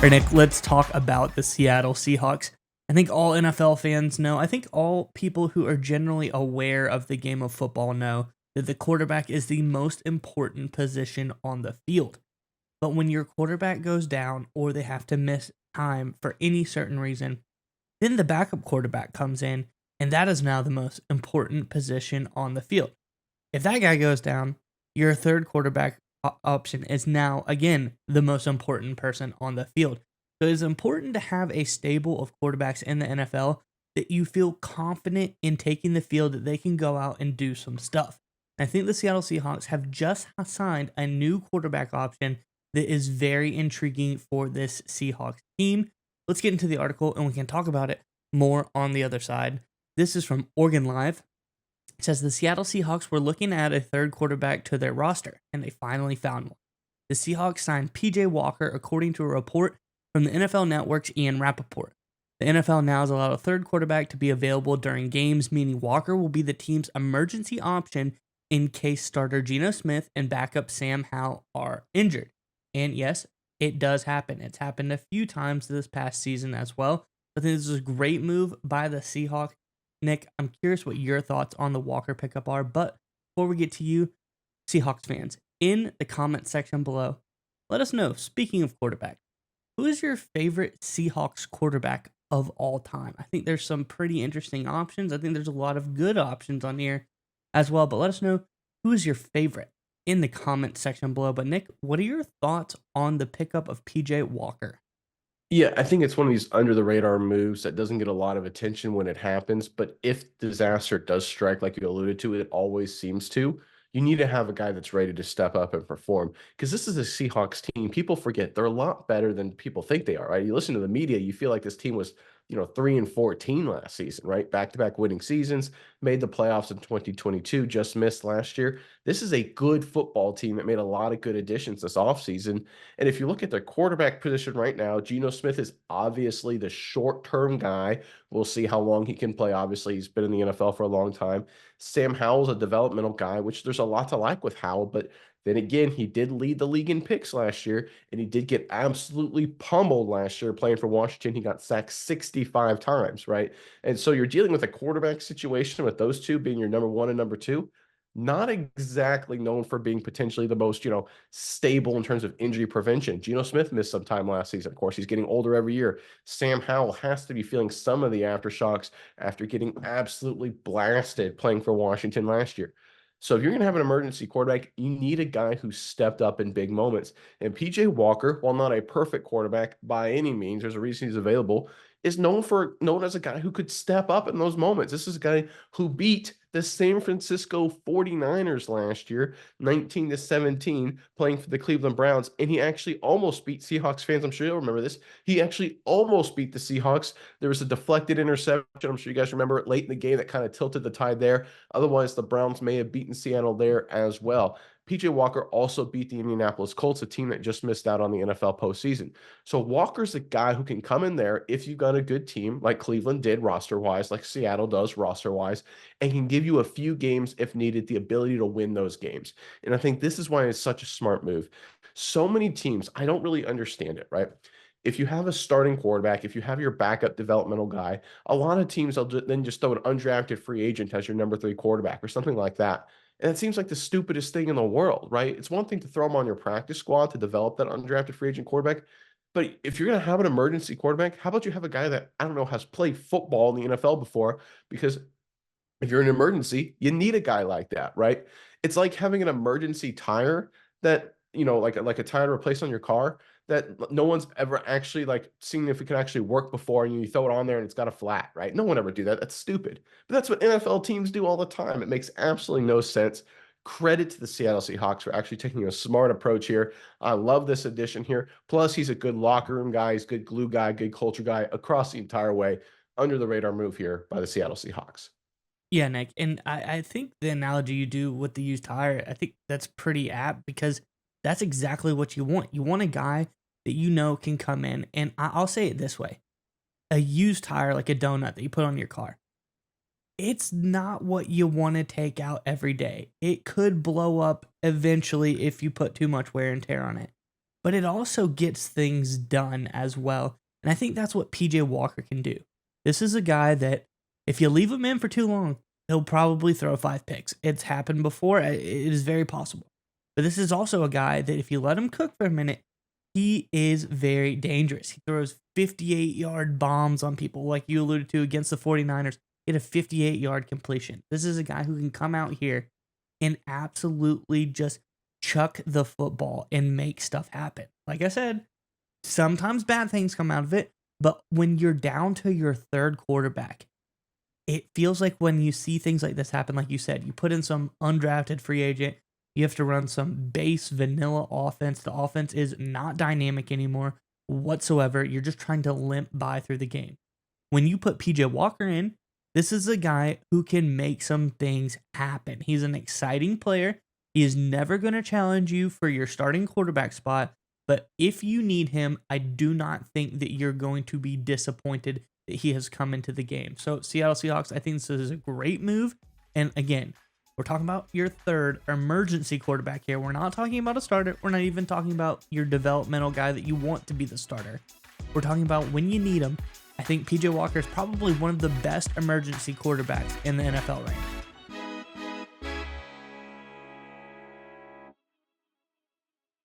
right, Nick, let's talk about the Seattle Seahawks. I think all NFL fans know, I think all people who are generally aware of the game of football know that the quarterback is the most important position on the field. But when your quarterback goes down or they have to miss time for any certain reason, then the backup quarterback comes in, and that is now the most important position on the field. If that guy goes down, your third quarterback option is now, again, the most important person on the field. So it's important to have a stable of quarterbacks in the NFL that you feel confident in taking the field, that they can go out and do some stuff. And I think the Seattle Seahawks have just signed a new quarterback option that is very intriguing for this Seahawks team. Let's get into the article and we can talk about it more on the other side. This is from Oregon Live. It says the Seattle Seahawks were looking at a third quarterback to their roster, and they finally found one. The Seahawks signed PJ Walker, according to a report from the NFL Network's Ian Rappaport. The NFL now has allowed a third quarterback to be available during games, meaning Walker will be the team's emergency option in case starter Geno Smith and backup Sam Howell are injured. And yes, it does happen. It's happened a few times this past season as well. I think this is a great move by the Seahawks. Nick, I'm curious what your thoughts on the Walker pickup are, but before we get to you, Seahawks fans, in the comment section below, let us know, speaking of quarterback, who is your favorite Seahawks quarterback of all time? I think there's some pretty interesting options. I think there's a lot of good options on here as well, but let us know who is your favorite in the comment section below. But Nick, what are your thoughts on the pickup of PJ Walker? Yeah, I think it's one of these under the radar moves that doesn't get a lot of attention when it happens. But if disaster does strike, like you alluded to, it always seems to. You need to have a guy that's ready to step up and perform because this is a Seahawks team. People forget they're a lot better than people think they are, right? You listen to the media, you feel like this team was, 3-14 last season, right? Back-to-back winning seasons, made the playoffs in 2022, just missed last year. This is a good football team that made a lot of good additions this offseason. And if you look at their quarterback position right now, Geno Smith is obviously the short-term guy. We'll see how long he can play. Obviously, he's been in the NFL for a long time. Sam Howell's a developmental guy, which there's a lot to like with Howell, but then again, he did lead the league in picks last year, and he did get absolutely pummeled last year playing for Washington. He got sacked 65 times, right? And so you're dealing with a quarterback situation with those two being your number one and number two, not exactly known for being potentially the most, stable in terms of injury prevention. Geno Smith missed some time last season. Of course, he's getting older every year. Sam Howell has to be feeling some of the aftershocks after getting absolutely blasted playing for Washington last year. So if you're going to have an emergency quarterback, you need a guy who stepped up in big moments. And PJ Walker, while not a perfect quarterback by any means, there's a reason he's available, is known as a guy who could step up in those moments. This is a guy who beat the San Francisco 49ers last year, 19-17, playing for the Cleveland Browns, and he actually almost beat Seahawks fans. I'm sure you'll remember this. He actually almost beat the Seahawks. There was a deflected interception. I'm sure you guys remember it late in the game that kind of tilted the tide there. Otherwise, the Browns may have beaten Seattle there as well. PJ Walker also beat the Indianapolis Colts, a team that just missed out on the NFL postseason. So Walker's a guy who can come in there if you've got a good team like Cleveland did roster-wise, like Seattle does roster-wise, and can give you a few games if needed, the ability to win those games. And I think this is why it's such a smart move. So many teams, I don't really understand it, right? If you have a starting quarterback, if you have your backup developmental guy, a lot of teams will then just throw an undrafted free agent as your number three quarterback or something like that. And it seems like the stupidest thing in the world, right? It's one thing to throw him on your practice squad to develop that undrafted free agent quarterback. But if you're going to have an emergency quarterback, how about you have a guy that, I don't know, has played football in the NFL before? Because if you're in an emergency, you need a guy like that, right? It's like having an emergency tire that, like a tire to replace on your car that no one's ever actually like seen if it can actually work before, and you throw it on there and it's got a flat, right? No one ever do that. That's stupid. But that's what NFL teams do all the time. It makes absolutely no sense. Credit to the Seattle Seahawks for actually taking a smart approach here. I love this addition here. Plus, he's a good locker room guy. He's a good glue guy, good culture guy across the entire way. Under the radar move here by the Seattle Seahawks. Yeah, Nick, and I think the analogy you do with the used tire, I think that's pretty apt because that's exactly what you want. You want a guy that you know can come in, and I'll say it this way: a used tire, like a donut that you put on your car, it's not what you want to take out every day. It could blow up eventually if you put too much wear and tear on it. but it also gets things done as well. And I think that's what PJ Walker can do. This is a guy that if you leave him in for too long, he'll probably throw 5 picks. It's happened before. It is very possible. But this is also a guy that if you let him cook for a minute, he is very dangerous. He throws 58-yard bombs on people, like you alluded to against the 49ers. He had a 58-yard completion. This is a guy who can come out here and absolutely just chuck the football and make stuff happen. Like I said, sometimes bad things come out of it, but when you're down to your third quarterback, it feels like when you see things like this happen, like you said, you put in some undrafted free agent, you have to run some base vanilla offense. The offense is not dynamic anymore whatsoever. You're just trying to limp by through the game. When you put PJ Walker in, this is a guy who can make some things happen. He's an exciting player. He is never going to challenge you for your starting quarterback spot. But if you need him, I do not think that you're going to be disappointed that he has come into the game. So Seattle Seahawks, I think this is a great move. And again, we're talking about your third emergency quarterback here. We're not talking about a starter. We're not even talking about your developmental guy that you want to be the starter. We're talking about when you need him. I think PJ Walker is probably one of the best emergency quarterbacks in the NFL right now.